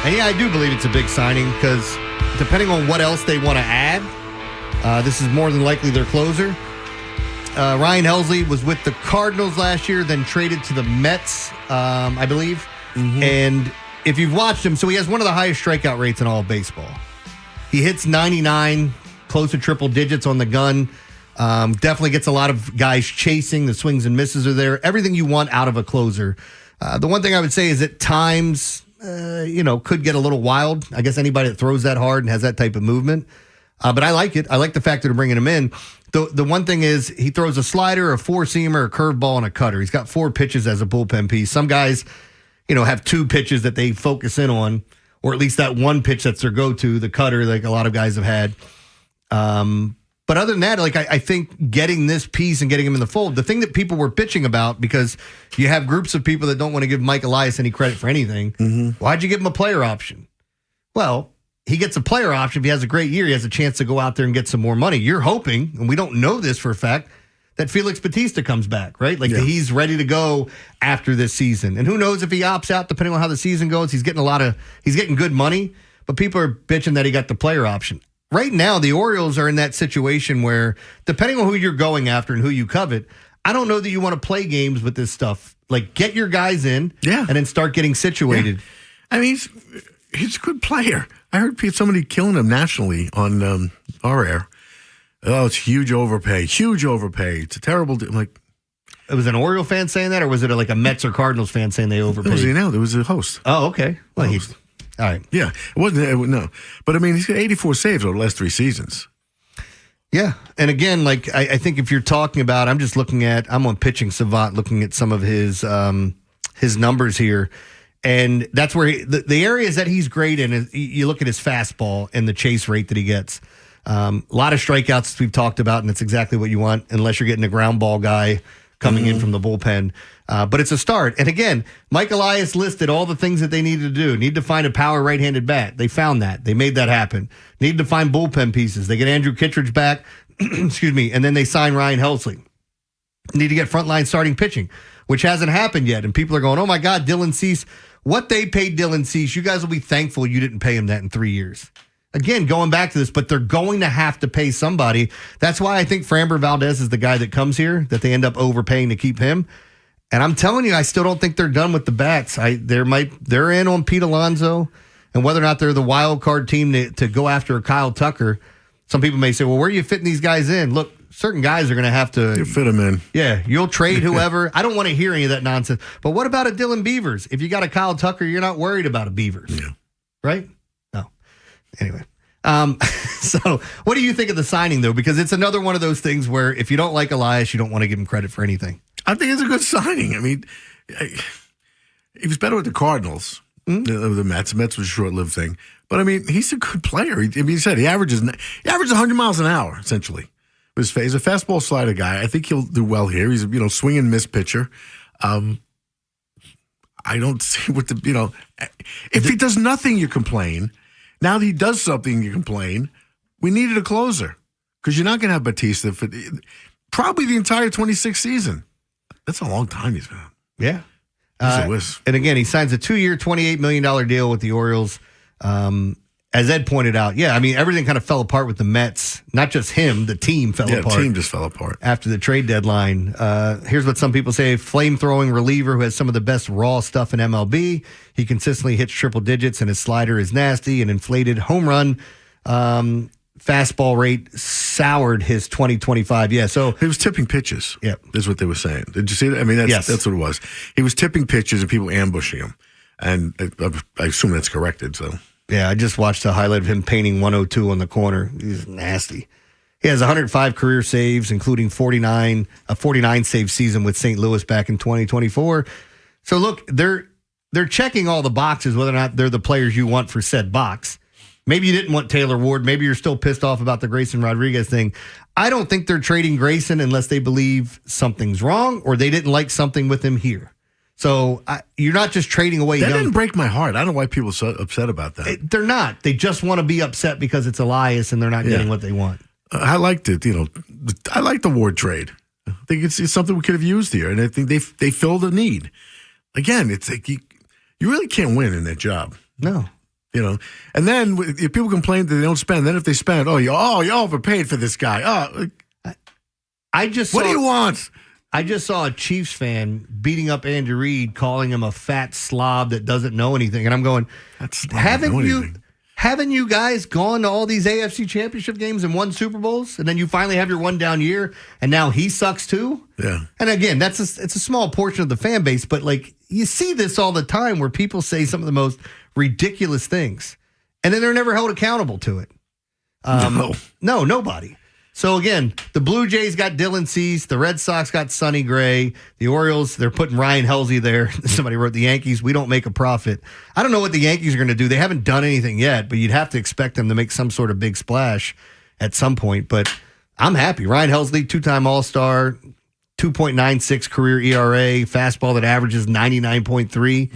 And yeah, I do believe it's a big signing because depending on what else they want to add, this is more than likely their closer. Ryan Helsley was with the Cardinals last year, then traded to the Mets, I believe. Mm-hmm. And if you've watched him, so he has one of the highest strikeout rates in all of baseball. He hits 99, close to triple digits on the gun. Definitely gets a lot of guys chasing. The swings and misses are there. Everything you want out of a closer. The one thing I would say is at times, could get a little wild. I guess anybody that throws that hard and has that type of movement. But I like it. I like the fact that they're bringing him in. The one thing is he throws a slider, a four-seamer, a curveball, and a cutter. He's got 4 pitches as a bullpen piece. Some guys, have 2 pitches that they focus in on, or at least that one pitch that's their go-to, the cutter, like a lot of guys have had. But other than that, I think getting this piece and getting him in the fold, the thing that people were bitching about, because you have groups of people that don't want to give Mike Elias any credit for anything, why'd you give him a player option? Well, he gets a player option. If he has a great year, he has a chance to go out there and get some more money. You're hoping, and we don't know this for a fact, that Félix Bautista comes back, right? He's ready to go after this season. And who knows if he opts out, depending on how the season goes. He's getting good money, but people are bitching that he got the player option. Right now, the Orioles are in that situation where, depending on who you're going after and who you covet, I don't know that you want to play games with this stuff. Get your guys in and then start getting situated. Yeah. I mean, he's a good player. I heard somebody killing him nationally on our air. Oh, it's huge overpay. It's a terrible deal. It was an Oriole fan saying that, or was it a Mets or Cardinals fan saying they overpaid? It was a host. Oh, okay. Well, all right. Yeah, it wasn't. No, but I mean, he's got 84 saves over the last 3 seasons. Yeah, and again, I think if you're talking about, I'm on Pitching Savant looking at some of his numbers here. And that's where the areas that he's great in is you look at his fastball and the chase rate that he gets. A lot of strikeouts we've talked about, and it's exactly what you want, unless you're getting a ground ball guy coming in from the bullpen. But it's a start. And again, Mike Elias listed all the things that they needed to do. Need to find a power right-handed bat. They found that. They made that happen. Need to find bullpen pieces. They get Andrew Kittredge back, excuse me, and then they sign Ryan Helsley. Need to get frontline starting pitching, which hasn't happened yet. And people are going, oh my God, Dylan Cease. What they paid Dylan Cease, you guys will be thankful you didn't pay him that in 3 years. Again, going back to this, but they're going to have to pay somebody. That's why I think Framber Valdez is the guy that comes here, that they end up overpaying to keep him. And I'm telling you, I still don't think they're done with the bats. They're in on Pete Alonso, and whether or not they're the wild card team to go after a Kyle Tucker. Some people may say, well, where are you fitting these guys in? Look, certain guys are going to have to... You fit them in. Yeah, you'll trade whoever. I don't want to hear any of that nonsense. But what about a Dylan Beavers? If you got a Kyle Tucker, you're not worried about a Beavers. Yeah. Right? No. Anyway. So what do you think of the signing, though? Because it's another one of those things where if you don't like Elias, you don't want to give him credit for anything. I think it's a good signing. I mean, he was better with the Cardinals than the Mets. The Mets was a short-lived thing. But, I mean, he's a good player. He said he averages 100 miles an hour, essentially. He's a fastball slider guy. I think he'll do well here. He's a swing and miss pitcher. I don't see what if he does nothing, you complain. Now that he does something, you complain. We needed a closer because you're not going to have Bautista for probably the entire 26th season. That's a long time he's been out. Yeah. And again, he signs a 2-year, $28 million deal with the Orioles. As Ed pointed out, everything kind of fell apart with the Mets. Not just him, the team fell apart. Yeah, the team just fell apart. After the trade deadline. Here's what some people say. Flame-throwing reliever who has some of the best raw stuff in MLB. He consistently hits triple digits, and his slider is nasty. An inflated home run fastball rate soured his 2025. Yeah, so he was tipping pitches. Yeah, is what they were saying. Did you see that? I mean, that's what it was. He was tipping pitches and people ambushing him, and I assume that's corrected. So yeah, I just watched a highlight of him painting 102 on the corner. He's nasty. He has 105 career saves, including a 49 save season with St. Louis back in 2024. So look, they're checking all the boxes, whether or not they're the players you want for said box. Maybe you didn't want Taylor Ward. Maybe you're still pissed off about the Grayson Rodriguez thing. I don't think they're trading Grayson unless they believe something's wrong or they didn't like something with him here. So you're not just trading away. That didn't break my heart. I don't know why people are so upset about that. They're not. They just want to be upset because it's Elias and they're not getting what they want. I liked it. I like the Ward trade. I think it's something we could have used here, and I think they filled a need. Again, it's like you really can't win in that job. No. You know, and then if people complain that they don't spend, then if they spend, you overpaid for this guy. What do you want? I just saw a Chiefs fan beating up Andy Reid, calling him a fat slob that doesn't know anything, and I'm going, haven't you guys gone to all these AFC Championship games and won Super Bowls, and then you finally have your one down year, and now he sucks too? Yeah. And again, it's a small portion of the fan base, but like you see this all the time where people say some of the most ridiculous things, and then they're never held accountable to it. No, nobody. So again, the Blue Jays got Dylan Cease, the Red Sox got Sonny Gray, the Orioles, they're putting Ryan Helsley there. Somebody wrote the Yankees, we don't make a profit. I don't know what the Yankees are going to do. They haven't done anything yet, but you'd have to expect them to make some sort of big splash at some point. But I'm happy. Ryan Helsley, 2-time All-Star, 2.96 career ERA, fastball that averages 99.3.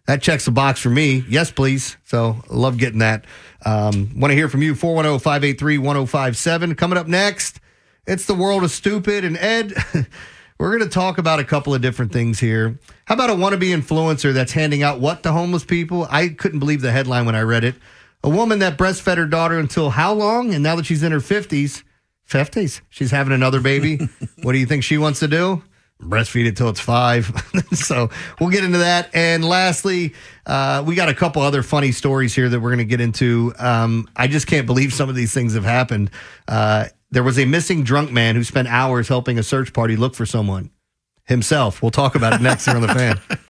That checks the box for me. Yes, please. So I love getting that. Want to hear from you, 410-583-1057. Coming up next, it's the world of stupid. And Ed, we're going to talk about a couple of different things here. How about a wannabe influencer that's handing out what to homeless people? I couldn't believe the headline when I read it. A woman that breastfed her daughter until how long? And now that she's in her 50s, she's having another baby. What do you think she wants to do? Breastfeed it till it's 5. So we'll get into that. And lastly, we got a couple other funny stories here that we're going to get into. I just can't believe some of these things have happened. There was a missing drunk man who spent hours helping a search party look for someone himself. We'll talk about it next here on The Fan.